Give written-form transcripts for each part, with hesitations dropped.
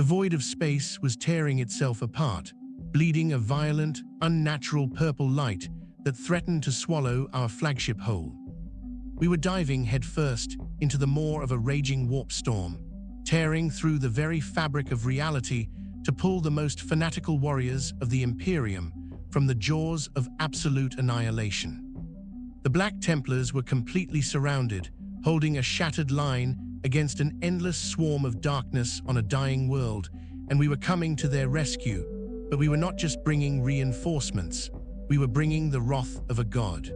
The void of space was tearing itself apart, bleeding a violent, unnatural purple light that threatened to swallow our flagship whole. We were diving headfirst into the maw of a raging warp storm, tearing through the very fabric of reality to pull the most fanatical warriors of the Imperium from the jaws of absolute annihilation. The Black Templars were completely surrounded, holding a shattered line against an endless swarm of darkness on a dying world, and we were coming to their rescue. But we were not just bringing reinforcements, we were bringing the wrath of a god.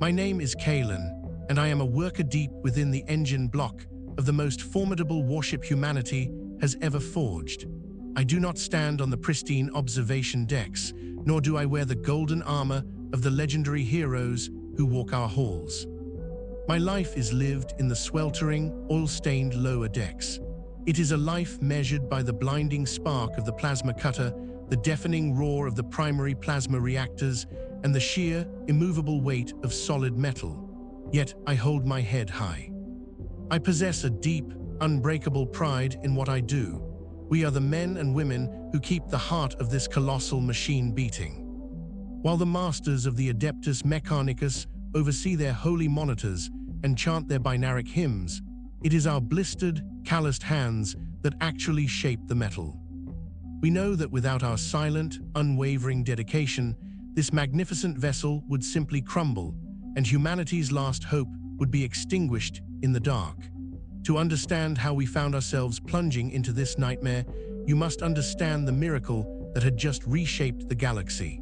My name is Kaelen, and I am a worker deep within the engine block of the most formidable warship humanity has ever forged. I do not stand on the pristine observation decks, nor do I wear the golden armor of the legendary heroes who walk our halls. My life is lived in the sweltering, oil-stained lower decks. It is a life measured by the blinding spark of the plasma cutter, the deafening roar of the primary plasma reactors, and the sheer, immovable weight of solid metal. Yet I hold my head high. I possess a deep, unbreakable pride in what I do. We are the men and women who keep the heart of this colossal machine beating. While the masters of the Adeptus Mechanicus oversee their holy monitors and chant their binaric hymns, it is our blistered, calloused hands that actually shape the metal. We know that without our silent, unwavering dedication, this magnificent vessel would simply crumble, and humanity's last hope would be extinguished in the dark. To understand how we found ourselves plunging into this nightmare, you must understand the miracle that had just reshaped the galaxy.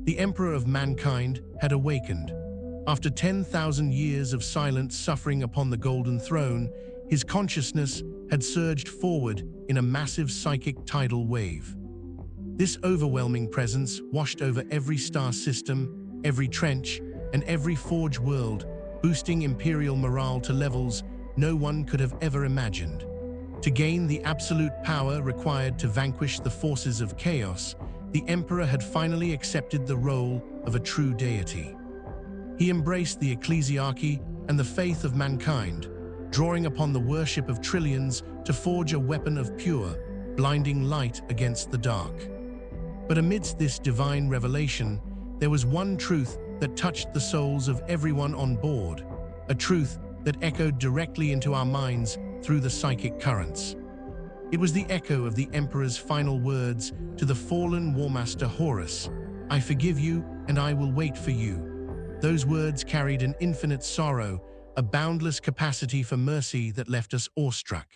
The Emperor of Mankind had awakened. After 10,000 years of silent suffering upon the Golden Throne, his consciousness had surged forward in a massive psychic tidal wave. This overwhelming presence washed over every star system, every trench, and every forge world, boosting Imperial morale to levels no one could have ever imagined. To gain the absolute power required to vanquish the forces of chaos, the Emperor had finally accepted the role of a true deity. He embraced the ecclesiarchy and the faith of mankind, drawing upon the worship of trillions to forge a weapon of pure, blinding light against the dark. But amidst this divine revelation, there was one truth that touched the souls of everyone on board, a truth that echoed directly into our minds through the psychic currents. It was the echo of the Emperor's final words to the fallen Warmaster Horus, "I forgive you, and I will wait for you." Those words carried an infinite sorrow, a boundless capacity for mercy that left us awestruck.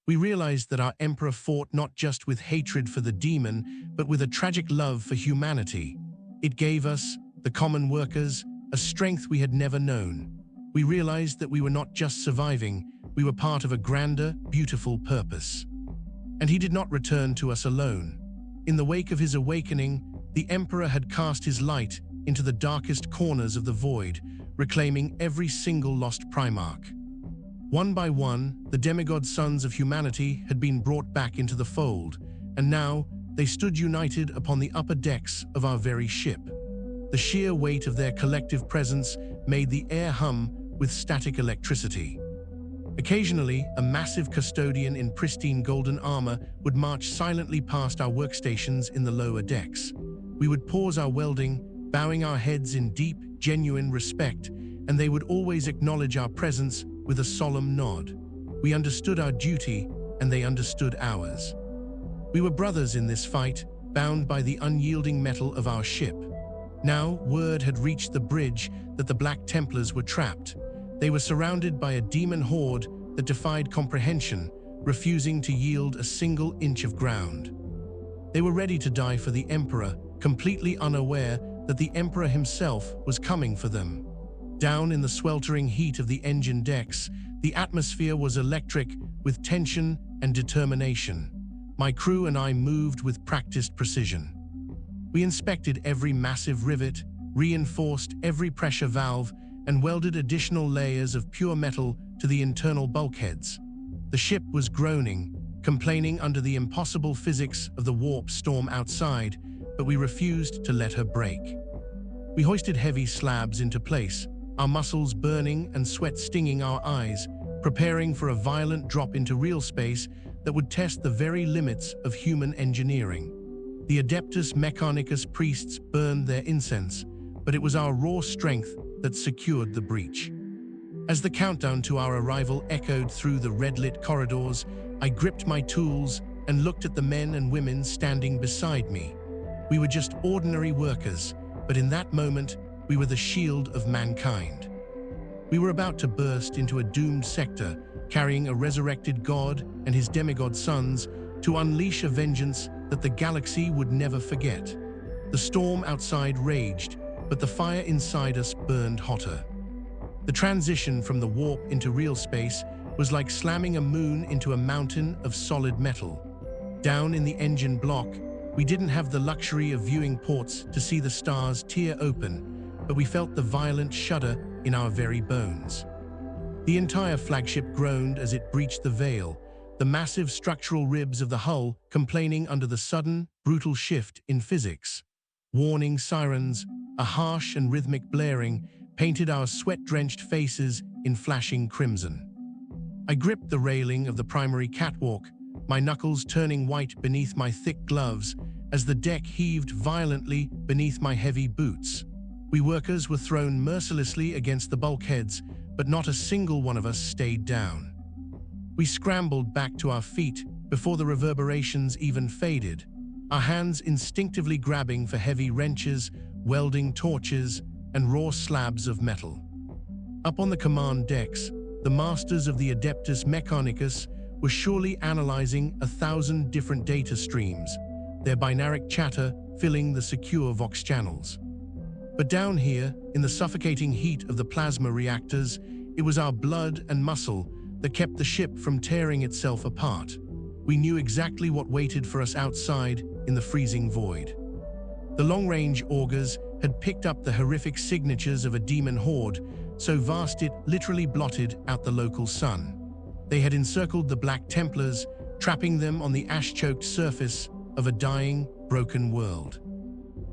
We realized that our Emperor fought not just with hatred for the demon, but with a tragic love for humanity. It gave us, the common workers, a strength we had never known. We realized that we were not just surviving, we were part of a grander, beautiful purpose. And he did not return to us alone. In the wake of his awakening, the Emperor had cast his light into the darkest corners of the void, reclaiming every single lost Primark. One by one, the demigod sons of humanity had been brought back into the fold, and now they stood united upon the upper decks of our very ship. The sheer weight of their collective presence made the air hum with static electricity. Occasionally, a massive custodian in pristine golden armor would march silently past our workstations in the lower decks. We would pause our welding, bowing our heads in deep, genuine respect, and they would always acknowledge our presence with a solemn nod. We understood our duty, and they understood ours. We were brothers in this fight, bound by the unyielding metal of our ship. Now, word had reached the bridge that the Black Templars were trapped. They were surrounded by a demon horde that defied comprehension, refusing to yield a single inch of ground. They were ready to die for the Emperor, completely unaware that the Emperor himself was coming for them. Down in the sweltering heat of the engine decks, the atmosphere was electric with tension and determination. My crew and I moved with practiced precision. We inspected every massive rivet, reinforced every pressure valve, and welded additional layers of pure metal to the internal bulkheads. The ship was groaning, complaining under the impossible physics of the warp storm outside, but we refused to let her break. We hoisted heavy slabs into place, our muscles burning and sweat stinging our eyes, preparing for a violent drop into real space that that would test the very limits of human engineering. The Adeptus Mechanicus priests burned their incense, but it was our raw strength that secured the breach. As the countdown to our arrival echoed through the red-lit corridors, I gripped my tools and looked at the men and women standing beside me. We were just ordinary workers, but in that moment, we were the shield of mankind. We were about to burst into a doomed sector, carrying a resurrected god and his demigod sons to unleash a vengeance that the galaxy would never forget. The storm outside raged, but the fire inside us burned hotter. The transition from the warp into real space was like slamming a moon into a mountain of solid metal. Down in the engine block, we didn't have the luxury of viewing ports to see the stars tear open, but we felt the violent shudder in our very bones. The entire flagship groaned as it breached the veil, the massive structural ribs of the hull complaining under the sudden, brutal shift in physics. Warning sirens, a harsh and rhythmic blaring, painted our sweat-drenched faces in flashing crimson. I gripped the railing of the primary catwalk, my knuckles turning white beneath my thick gloves as the deck heaved violently beneath my heavy boots. We workers were thrown mercilessly against the bulkheads, but not a single one of us stayed down. We scrambled back to our feet before the reverberations even faded, our hands instinctively grabbing for heavy wrenches, welding torches, and raw slabs of metal. Up on the command decks, the masters of the Adeptus Mechanicus were surely analyzing 1,000 different data streams, their binaric chatter filling the secure Vox channels. But down here, in the suffocating heat of the plasma reactors, it was our blood and muscle that kept the ship from tearing itself apart. We knew exactly what waited for us outside in the freezing void. The long-range augers had picked up the horrific signatures of a demon horde, so vast it literally blotted out the local sun. They had encircled the Black Templars, trapping them on the ash-choked surface of a dying, broken world.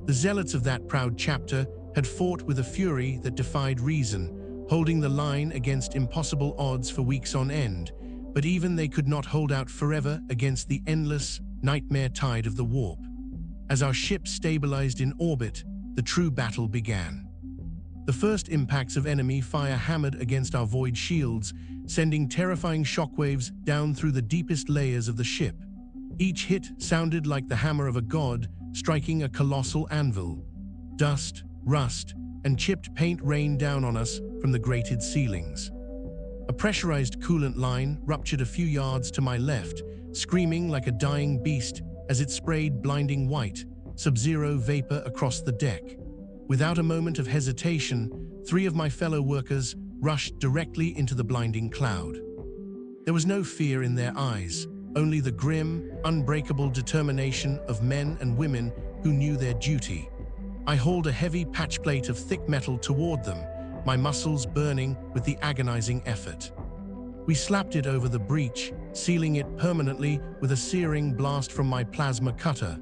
The zealots of that proud chapter had fought with a fury that defied reason, holding the line against impossible odds for weeks on end, but even they could not hold out forever against the endless, nightmare tide of the warp. As our ship stabilized in orbit, the true battle began. The first impacts of enemy fire hammered against our void shields, sending terrifying shockwaves down through the deepest layers of the ship. Each hit sounded like the hammer of a god striking a colossal anvil. Dust, rust, and chipped paint rained down on us from the grated ceilings. A pressurized coolant line ruptured a few yards to my left, screaming like a dying beast as it sprayed blinding white, sub-zero vapor across the deck. Without a moment of hesitation, 3 of my fellow workers rushed directly into the blinding cloud. There was no fear in their eyes, only the grim, unbreakable determination of men and women who knew their duty. I hauled a heavy patch plate of thick metal toward them, my muscles burning with the agonizing effort. We slapped it over the breach, sealing it permanently with a searing blast from my plasma cutter.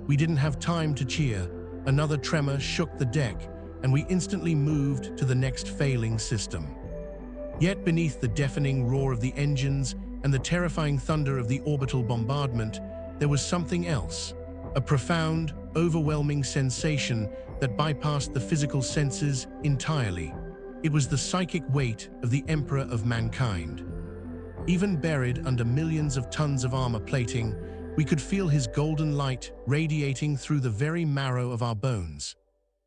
We didn't have time to cheer. Another tremor shook the deck, and we instantly moved to the next failing system. Yet beneath the deafening roar of the engines and the terrifying thunder of the orbital bombardment, there was something else, a profound, overwhelming sensation that bypassed the physical senses entirely. It was the psychic weight of the Emperor of mankind. Even buried under millions of tons of armor plating, we could feel his golden light radiating through the very marrow of our bones.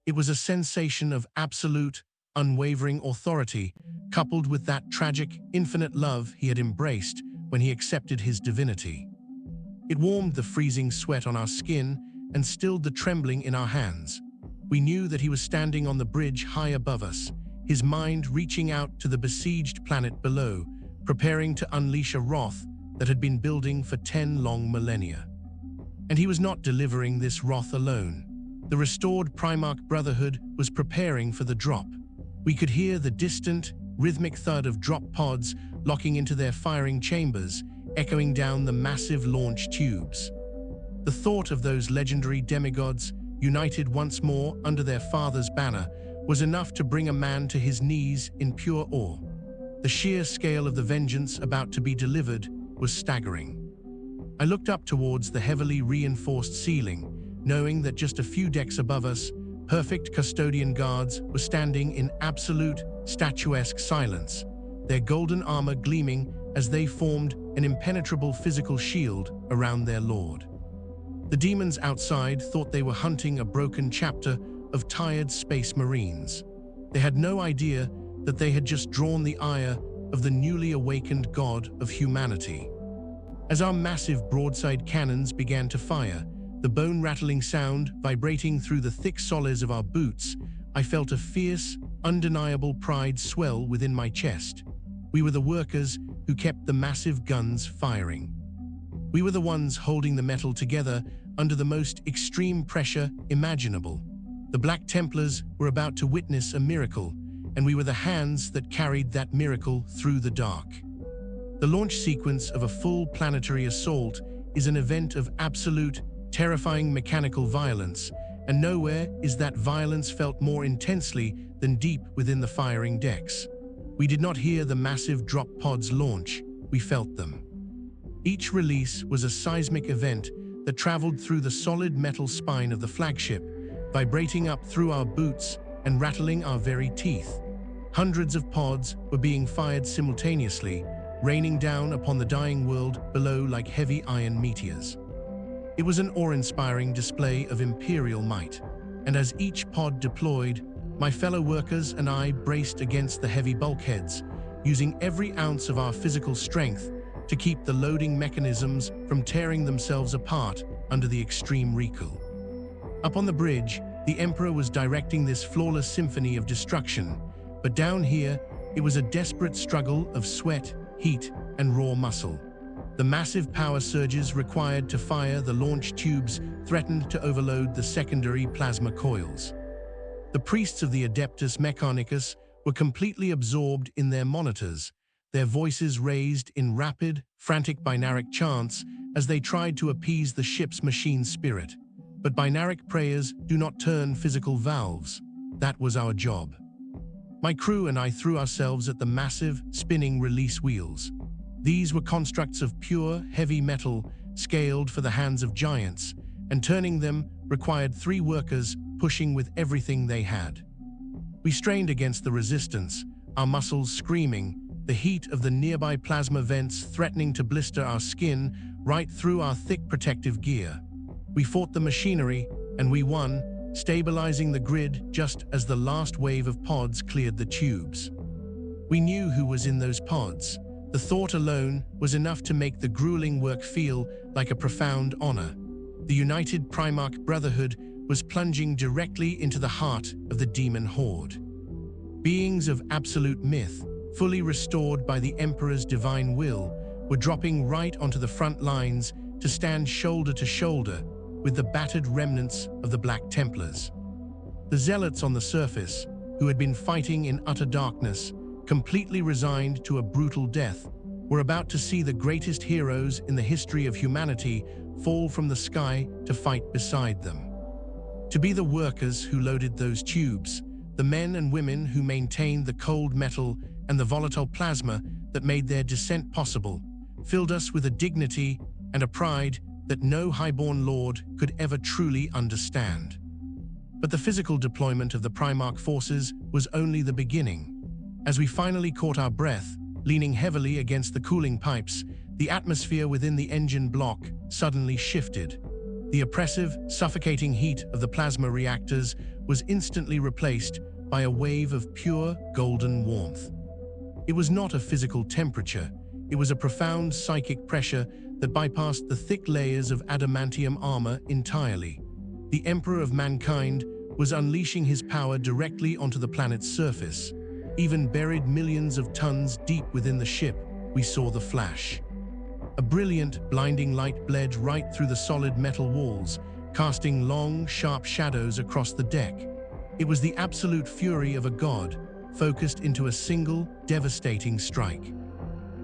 It was a sensation of absolute, unwavering authority, coupled with that tragic, infinite love he had embraced when he accepted his divinity. It warmed the freezing sweat on our skin and stilled the trembling in our hands. We knew that he was standing on the bridge high above us, his mind reaching out to the besieged planet below, preparing to unleash a wrath that had been building for 10 long millennia. And he was not delivering this wrath alone. The restored Primark brotherhood was preparing for the drop. We could hear the distant, rhythmic thud of drop pods locking into their firing chambers, echoing down the massive launch tubes. The thought of those legendary demigods, united once more under their father's banner, was enough to bring a man to his knees in pure awe. The sheer scale of the vengeance about to be delivered was staggering. I looked up towards the heavily reinforced ceiling, knowing that just a few decks above us, perfect custodian guards were standing in absolute, statuesque silence, their golden armor gleaming as they formed an impenetrable physical shield around their lord. The demons outside thought they were hunting a broken chapter of tired space marines. They had no idea that they had just drawn the ire of the newly awakened god of humanity. As our massive broadside cannons began to fire, the bone-rattling sound vibrating through the thick soles of our boots, I felt a fierce, undeniable pride swell within my chest. We were the workers who kept the massive guns firing. We were the ones holding the metal together under the most extreme pressure imaginable. The Black Templars were about to witness a miracle, and we were the hands that carried that miracle through the dark. The launch sequence of a full planetary assault is an event of absolute, terrifying mechanical violence, and nowhere is that violence felt more intensely than deep within the firing decks. We did not hear the massive drop pods launch, we felt them. Each release was a seismic event that traveled through the solid metal spine of the flagship, vibrating up through our boots and rattling our very teeth. Hundreds of pods were being fired simultaneously, raining down upon the dying world below like heavy iron meteors. It was an awe-inspiring display of Imperial might, and as each pod deployed, my fellow workers and I braced against the heavy bulkheads, using every ounce of our physical strength to keep the loading mechanisms from tearing themselves apart under the extreme recoil. Up on the bridge, the Emperor was directing this flawless symphony of destruction, but down here, it was a desperate struggle of sweat, heat, and raw muscle. The massive power surges required to fire the launch tubes threatened to overload the secondary plasma coils. The priests of the Adeptus Mechanicus were completely absorbed in their monitors, their voices raised in rapid, frantic binaric chants as they tried to appease the ship's machine spirit. But binaric prayers do not turn physical valves. That was our job. My crew and I threw ourselves at the massive, spinning release wheels. These were constructs of pure, heavy metal, scaled for the hands of giants, and turning them required 3 workers pushing with everything they had. We strained against the resistance, our muscles screaming, the heat of the nearby plasma vents threatening to blister our skin right through our thick protective gear. We fought the machinery, and we won, stabilizing the grid just as the last wave of pods cleared the tubes. We knew who was in those pods. The thought alone was enough to make the grueling work feel like a profound honor. The united Primark brotherhood was plunging directly into the heart of the demon horde. Beings of absolute myth, fully restored by the Emperor's divine will, were dropping right onto the front lines to stand shoulder to shoulder with the battered remnants of the Black Templars. The zealots on the surface, who had been fighting in utter darkness, completely resigned to a brutal death, were about to see the greatest heroes in the history of humanity fall from the sky to fight beside them. To be the workers who loaded those tubes, the men and women who maintained the cold metal and the volatile plasma that made their descent possible, filled us with a dignity and a pride that no highborn lord could ever truly understand. But the physical deployment of the Primark forces was only the beginning. As we finally caught our breath, leaning heavily against the cooling pipes, the atmosphere within the engine block suddenly shifted. The oppressive, suffocating heat of the plasma reactors was instantly replaced by a wave of pure, golden warmth. It was not a physical temperature, it was a profound psychic pressure that bypassed the thick layers of adamantium armor entirely. The Emperor of Mankind was unleashing his power directly onto the planet's surface. Even buried millions of tons deep within the ship, we saw the flash. A brilliant, blinding light bled right through the solid metal walls, casting long, sharp shadows across the deck. It was the absolute fury of a god, focused into a single, devastating strike.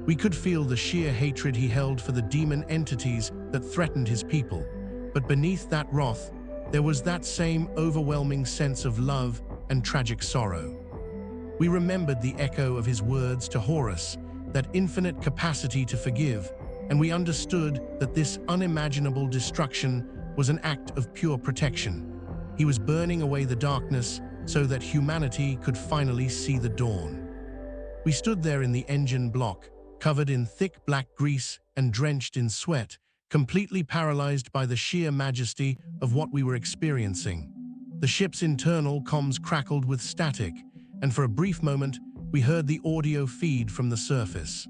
We could feel the sheer hatred he held for the demon entities that threatened his people, but beneath that wrath, there was that same overwhelming sense of love and tragic sorrow. We remembered the echo of his words to Horus, that infinite capacity to forgive, and we understood that this unimaginable destruction was an act of pure protection. He was burning away the darkness so that humanity could finally see the dawn. We stood there in the engine block, covered in thick black grease and drenched in sweat, completely paralyzed by the sheer majesty of what we were experiencing. The ship's internal comms crackled with static, and for a brief moment, we heard the audio feed from the surface.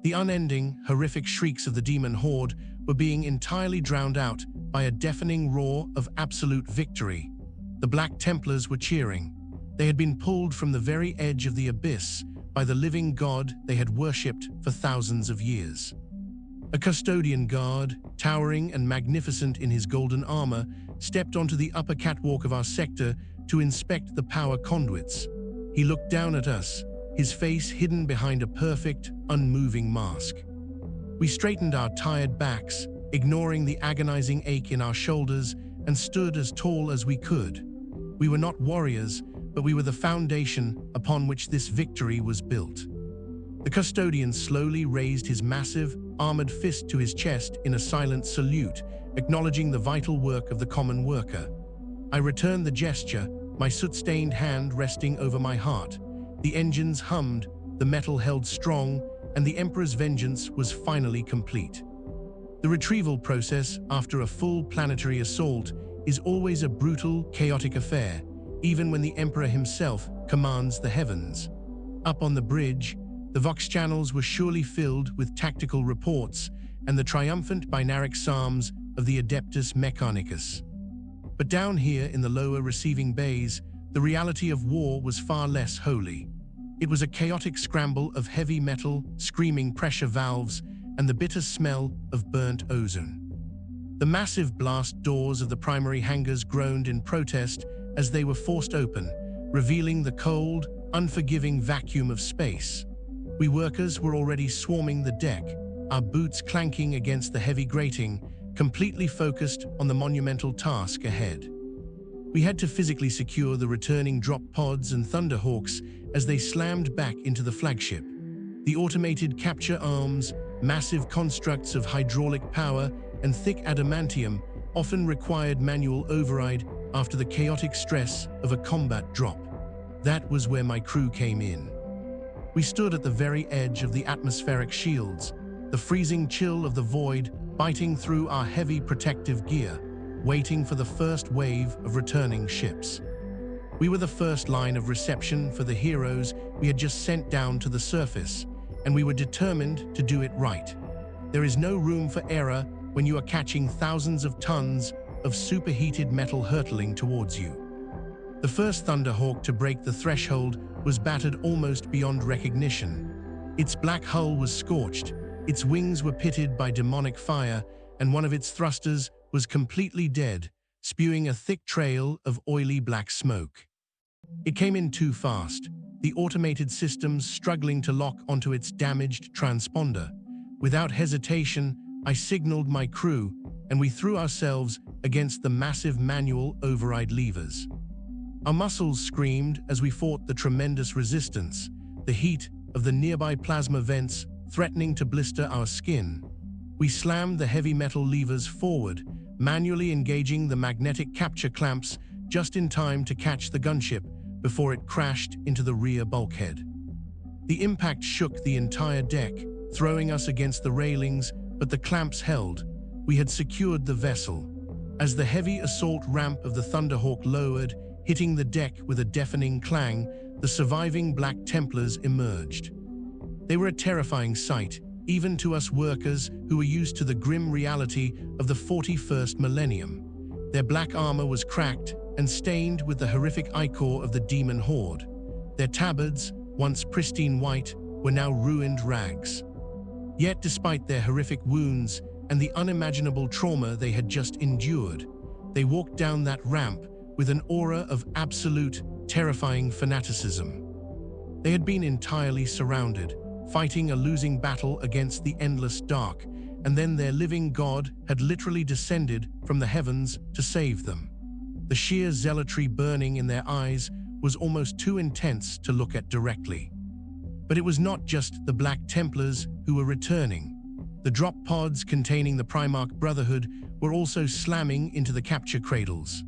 The unending, horrific shrieks of the demon horde were being entirely drowned out by a deafening roar of absolute victory. The Black Templars were cheering. They had been pulled from the very edge of the abyss by the living god they had worshipped for thousands of years. A custodian guard, towering and magnificent in his golden armor, stepped onto the upper catwalk of our sector to inspect the power conduits. He looked down at us, his face hidden behind a perfect, unmoving mask. We straightened our tired backs, ignoring the agonizing ache in our shoulders, and stood as tall as we could. We were not warriors, but we were the foundation upon which this victory was built. The custodian slowly raised his massive, armored fist to his chest in a silent salute, acknowledging the vital work of the common worker. I returned the gesture, my soot-stained hand resting over my heart. The engines hummed, the metal held strong, and the Emperor's vengeance was finally complete. The retrieval process after a full planetary assault is always a brutal, chaotic affair, even when the Emperor himself commands the heavens. Up on the bridge, the Vox channels were surely filled with tactical reports and the triumphant binaric psalms of the Adeptus Mechanicus. But down here in the lower receiving bays, the reality of war was far less holy. It was a chaotic scramble of heavy metal, screaming pressure valves, and the bitter smell of burnt ozone. The massive blast doors of the primary hangars groaned in protest as they were forced open, revealing the cold, unforgiving vacuum of space. We workers were already swarming the deck, our boots clanking against the heavy grating, completely focused on the monumental task ahead. We had to physically secure the returning drop pods and Thunderhawks as they slammed back into the flagship. The automated capture arms, massive constructs of hydraulic power, and thick adamantium often required manual override after the chaotic stress of a combat drop. That was where my crew came in. We stood at the very edge of the atmospheric shields, the freezing chill of the void biting through our heavy protective gear, waiting for the first wave of returning ships. We were the first line of reception for the heroes we had just sent down to the surface, and we were determined to do it right. There is no room for error when you are catching thousands of tons of superheated metal hurtling towards you. The first Thunderhawk to break the threshold was battered almost beyond recognition. Its black hull was scorched, its wings were pitted by demonic fire, and one of its thrusters was completely dead, spewing a thick trail of oily black smoke. It came in too fast, the automated systems struggling to lock onto its damaged transponder. Without hesitation, I signaled my crew, and we threw ourselves against the massive manual override levers. Our muscles screamed as we fought the tremendous resistance, the heat of the nearby plasma vents threatening to blister our skin. We slammed the heavy metal levers forward, manually engaging the magnetic capture clamps just in time to catch the gunship before it crashed into the rear bulkhead. The impact shook the entire deck, throwing us against the railings, but the clamps held. We had secured the vessel. As the heavy assault ramp of the Thunderhawk lowered, hitting the deck with a deafening clang, the surviving Black Templars emerged. They were a terrifying sight, even to us workers who were used to the grim reality of the 41st millennium. Their black armor was cracked and stained with the horrific ichor of the demon horde. Their tabards, once pristine white, were now ruined rags. Yet despite their horrific wounds and the unimaginable trauma they had just endured, they walked down that ramp with an aura of absolute, terrifying fanaticism. They had been entirely surrounded, fighting a losing battle against the endless dark, and then their living god had literally descended from the heavens to save them. The sheer zealotry burning in their eyes was almost too intense to look at directly. But it was not just the Black Templars who were returning. The drop pods containing the Primark Brotherhood were also slamming into the capture cradles.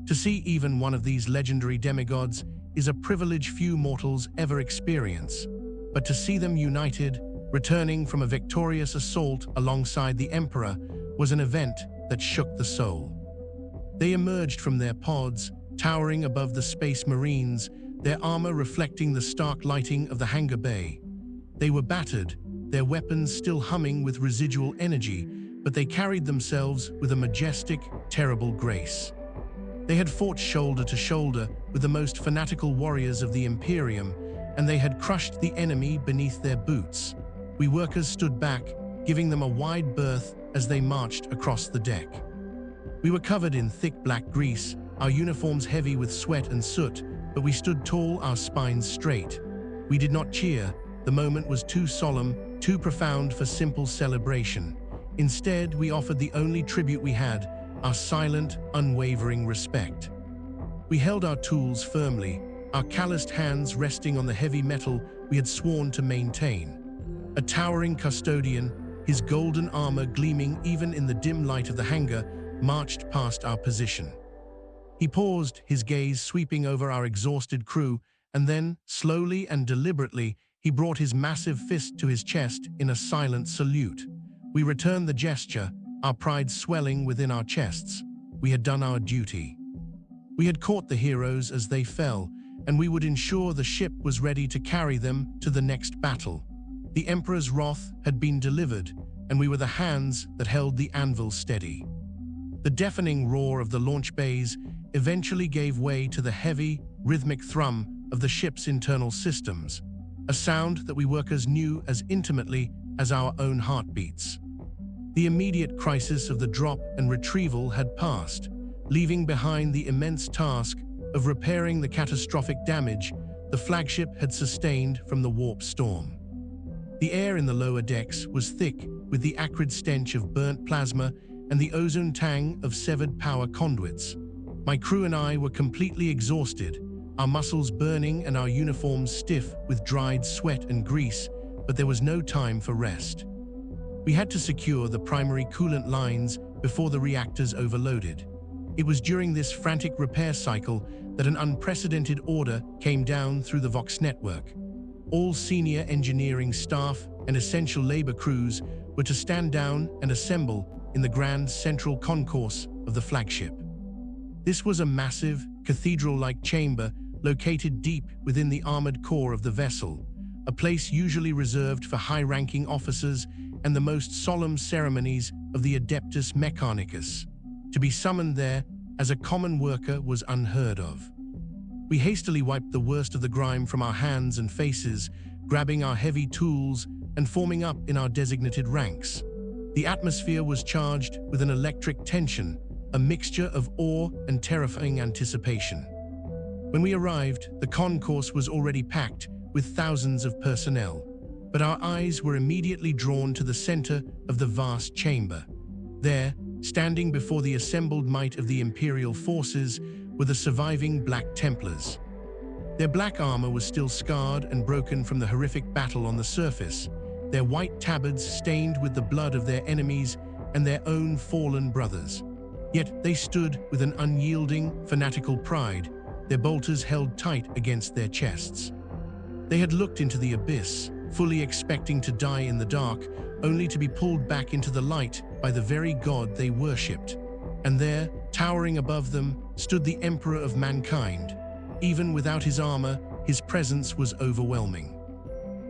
To see even one of these legendary demigods is a privilege few mortals ever experience, but to see them united, returning from a victorious assault alongside the Emperor, was an event that shook the soul. They emerged from their pods, towering above the Space Marines, their armor reflecting the stark lighting of the hangar bay. They were battered, their weapons still humming with residual energy, but they carried themselves with a majestic, terrible grace. They had fought shoulder to shoulder with the most fanatical warriors of the Imperium, and they had crushed the enemy beneath their boots. We workers stood back, giving them a wide berth as they marched across the deck. We were covered in thick black grease, our uniforms heavy with sweat and soot, but we stood tall, our spines straight. We did not cheer. The moment was too solemn, too profound for simple celebration. Instead, we offered the only tribute we had, our silent, unwavering respect. We held our tools firmly, our calloused hands resting on the heavy metal we had sworn to maintain. A towering custodian, his golden armor gleaming even in the dim light of the hangar, marched past our position. He paused, his gaze sweeping over our exhausted crew, and then, slowly and deliberately, he brought his massive fist to his chest in a silent salute. We returned the gesture, our pride swelling within our chests. We had done our duty. We had caught the heroes as they fell, and we would ensure the ship was ready to carry them to the next battle. The Emperor's wrath had been delivered, and we were the hands that held the anvil steady. The deafening roar of the launch bays eventually gave way to the heavy, rhythmic thrum of the ship's internal systems, a sound that we workers knew as intimately as our own heartbeats. The immediate crisis of the drop and retrieval had passed, leaving behind the immense task of repairing the catastrophic damage the flagship had sustained from the warp storm. The air in the lower decks was thick with the acrid stench of burnt plasma and the ozone tang of severed power conduits. My crew and I were completely exhausted, our muscles burning and our uniforms stiff with dried sweat and grease, but there was no time for rest. We had to secure the primary coolant lines before the reactors overloaded. It was during this frantic repair cycle that an unprecedented order came down through the Vox network. All senior engineering staff and essential labor crews were to stand down and assemble in the grand central concourse of the flagship. This was a massive, cathedral-like chamber located deep within the armored core of the vessel, a place usually reserved for high-ranking officers and the most solemn ceremonies of the Adeptus Mechanicus. To be summoned there as a common worker was unheard of. We hastily wiped the worst of the grime from our hands and faces, grabbing our heavy tools and forming up in our designated ranks. The atmosphere was charged with an electric tension, a mixture of awe and terrifying anticipation. When we arrived, the concourse was already packed with thousands of personnel, but our eyes were immediately drawn to the center of the vast chamber. There, standing before the assembled might of the Imperial forces, were the surviving Black Templars. Their black armor was still scarred and broken from the horrific battle on the surface, their white tabards stained with the blood of their enemies and their own fallen brothers. Yet they stood with an unyielding, fanatical pride, their bolters held tight against their chests. They had looked into the abyss, fully expecting to die in the dark, only to be pulled back into the light by the very god they worshipped. And there, towering above them, stood the Emperor of mankind. Even without his armor, his presence was overwhelming.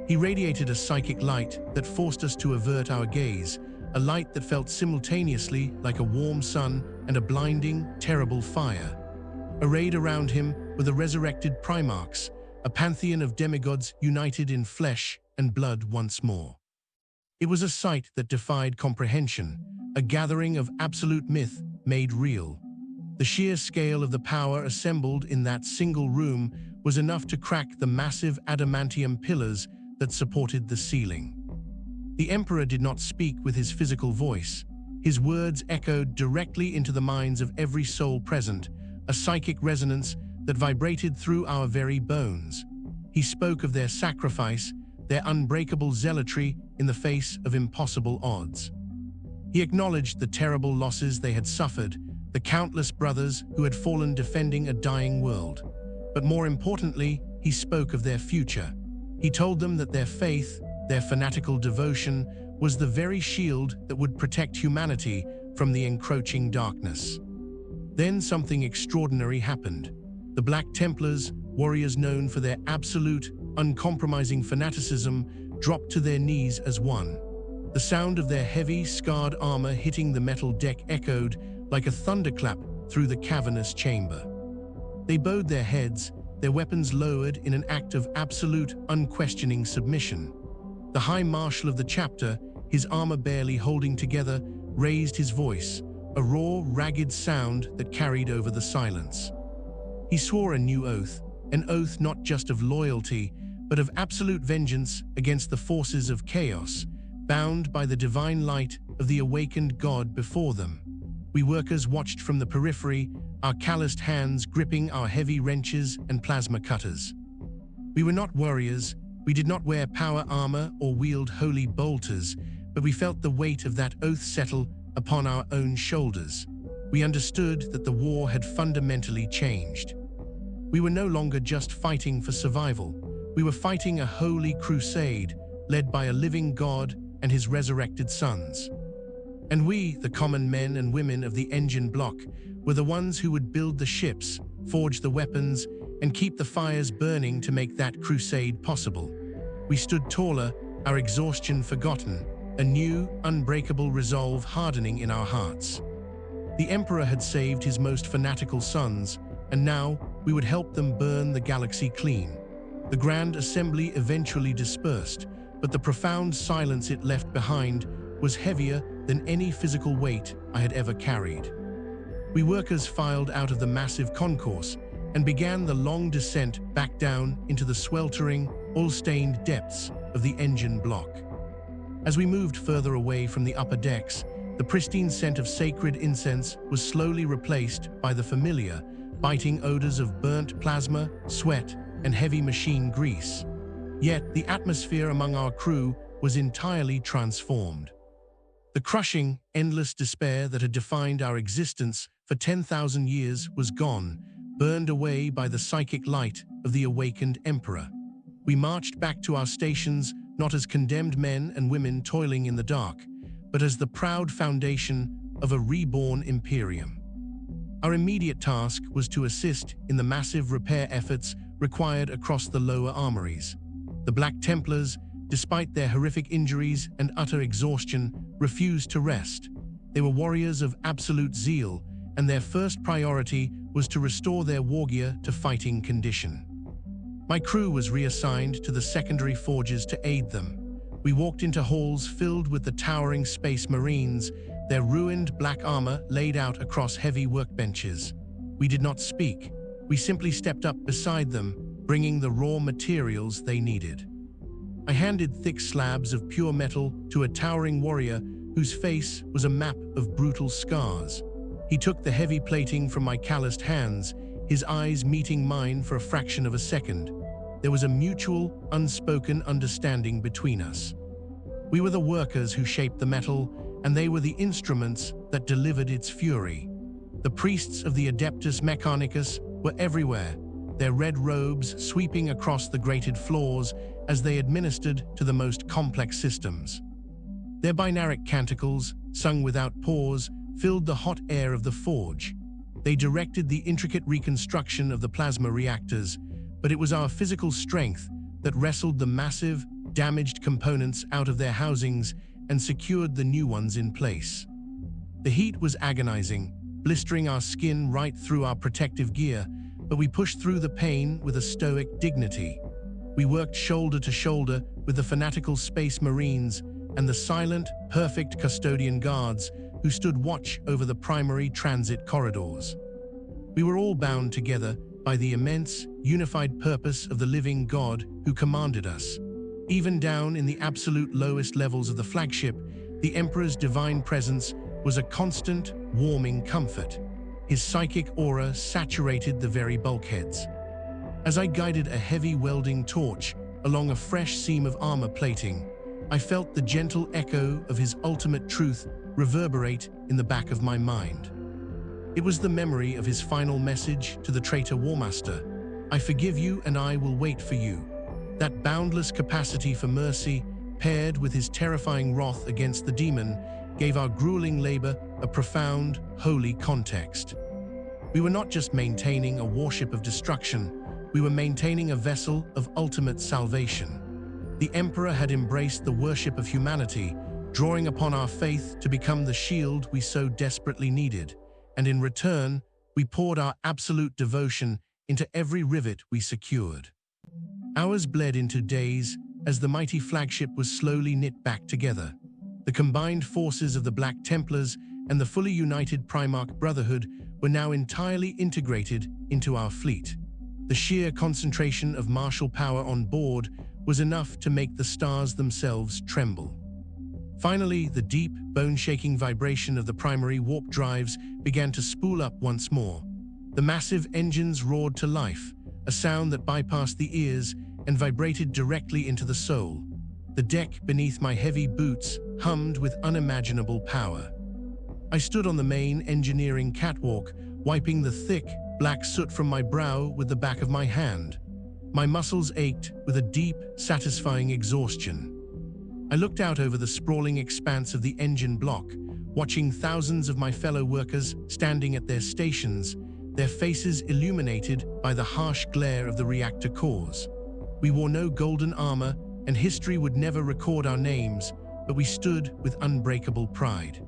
He radiated a psychic light that forced us to avert our gaze, a light that felt simultaneously like a warm sun and a blinding, terrible fire. Arrayed around him were the resurrected Primarks, a pantheon of demigods united in flesh and blood once more. It was a sight that defied comprehension, a gathering of absolute myth made real. The sheer scale of the power assembled in that single room was enough to crack the massive adamantium pillars that supported the ceiling. The Emperor did not speak with his physical voice. His words echoed directly into the minds of every soul present, a psychic resonance that vibrated through our very bones. He spoke of their sacrifice, their unbreakable zealotry in the face of impossible odds. He acknowledged the terrible losses they had suffered, the countless brothers who had fallen defending a dying world. But more importantly, he spoke of their future. He told them that their faith, their fanatical devotion, was the very shield that would protect humanity from the encroaching darkness. Then something extraordinary happened. The Black Templars, warriors known for their absolute, uncompromising fanaticism, dropped to their knees as one. The sound of their heavy, scarred armor hitting the metal deck echoed like a thunderclap through the cavernous chamber. They bowed their heads, their weapons lowered in an act of absolute, unquestioning submission. The High Marshal of the chapter, his armor barely holding together, raised his voice, a raw, ragged sound that carried over the silence. He swore a new oath, an oath not just of loyalty, but of absolute vengeance against the forces of chaos, bound by the divine light of the awakened God before them. We workers watched from the periphery, our calloused hands gripping our heavy wrenches and plasma cutters. We were not warriors, we did not wear power armor or wield holy bolters, but we felt the weight of that oath settle upon our own shoulders. We understood that the war had fundamentally changed. We were no longer just fighting for survival. We were fighting a holy crusade led by a living God and his resurrected sons. And we, the common men and women of the engine block, were the ones who would build the ships, forge the weapons, and keep the fires burning to make that crusade possible. We stood taller, our exhaustion forgotten, a new, unbreakable resolve hardening in our hearts. The Emperor had saved his most fanatical sons, and now we would help them burn the galaxy clean. The Grand Assembly eventually dispersed, but the profound silence it left behind was heavier than any physical weight I had ever carried. We workers filed out of the massive concourse and began the long descent back down into the sweltering, oil-stained depths of the engine block. As we moved further away from the upper decks, the pristine scent of sacred incense was slowly replaced by the familiar, biting odors of burnt plasma, sweat, and heavy machine grease. Yet the atmosphere among our crew was entirely transformed. The crushing, endless despair that had defined our existence for 10,000 years was gone, burned away by the psychic light of the awakened Emperor. We marched back to our stations not as condemned men and women toiling in the dark, but as the proud foundation of a reborn Imperium. Our immediate task was to assist in the massive repair efforts required across the lower armories. The Black Templars, despite their horrific injuries and utter exhaustion, refused to rest. They were warriors of absolute zeal, and their first priority was to restore their wargear to fighting condition. My crew was reassigned to the secondary forges to aid them. We walked into halls filled with the towering Space Marines, their ruined black armor laid out across heavy workbenches. We did not speak. We simply stepped up beside them, bringing the raw materials they needed. I handed thick slabs of pure metal to a towering warrior whose face was a map of brutal scars. He took the heavy plating from my calloused hands, his eyes meeting mine for a fraction of a second. There was a mutual, unspoken understanding between us. We were the workers who shaped the metal, and they were the instruments that delivered its fury. The priests of the Adeptus Mechanicus were everywhere, their red robes sweeping across the grated floors as they administered to the most complex systems. Their binaric canticles, sung without pause, filled the hot air of the forge. They directed the intricate reconstruction of the plasma reactors, but it was our physical strength that wrestled the massive, damaged components out of their housings and secured the new ones in place. The heat was agonizing, blistering our skin right through our protective gear, but we pushed through the pain with a stoic dignity. We worked shoulder to shoulder with the fanatical Space Marines and the silent, perfect custodian guards who stood watch over the primary transit corridors. We were all bound together by the immense, unified purpose of the living God who commanded us. Even down in the absolute lowest levels of the flagship, the Emperor's divine presence was a constant, warming comfort. His psychic aura saturated the very bulkheads. As I guided a heavy welding torch along a fresh seam of armor plating, I felt the gentle echo of his ultimate truth reverberate in the back of my mind. It was the memory of his final message to the traitor Warmaster: "I forgive you and I will wait for you." That boundless capacity for mercy, paired with his terrifying wrath against the demon, gave our grueling labor a profound, holy context. We were not just maintaining a warship of destruction, we were maintaining a vessel of ultimate salvation. The Emperor had embraced the worship of humanity, drawing upon our faith to become the shield we so desperately needed, and in return, we poured our absolute devotion into every rivet we secured. Hours bled into days as the mighty flagship was slowly knit back together. The combined forces of the Black Templars and the fully united Primark Brotherhood were now entirely integrated into our fleet. The sheer concentration of martial power on board was enough to make the stars themselves tremble. Finally, the deep, bone-shaking vibration of the primary warp drives began to spool up once more. The massive engines roared to life, a sound that bypassed the ears and vibrated directly into the soul. The deck beneath my heavy boots hummed with unimaginable power. I stood on the main engineering catwalk, wiping the thick, black soot from my brow with the back of my hand. My muscles ached with a deep, satisfying exhaustion. I looked out over the sprawling expanse of the engine block, watching thousands of my fellow workers standing at their stations, their faces illuminated by the harsh glare of the reactor cores. We wore no golden armor, and history would never record our names, but we stood with unbreakable pride.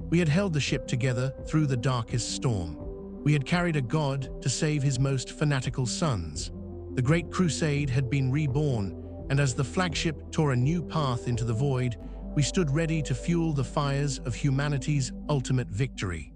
We had held the ship together through the darkest storm. We had carried a god to save his most fanatical sons. The Great Crusade had been reborn, and as the flagship tore a new path into the void, we stood ready to fuel the fires of humanity's ultimate victory.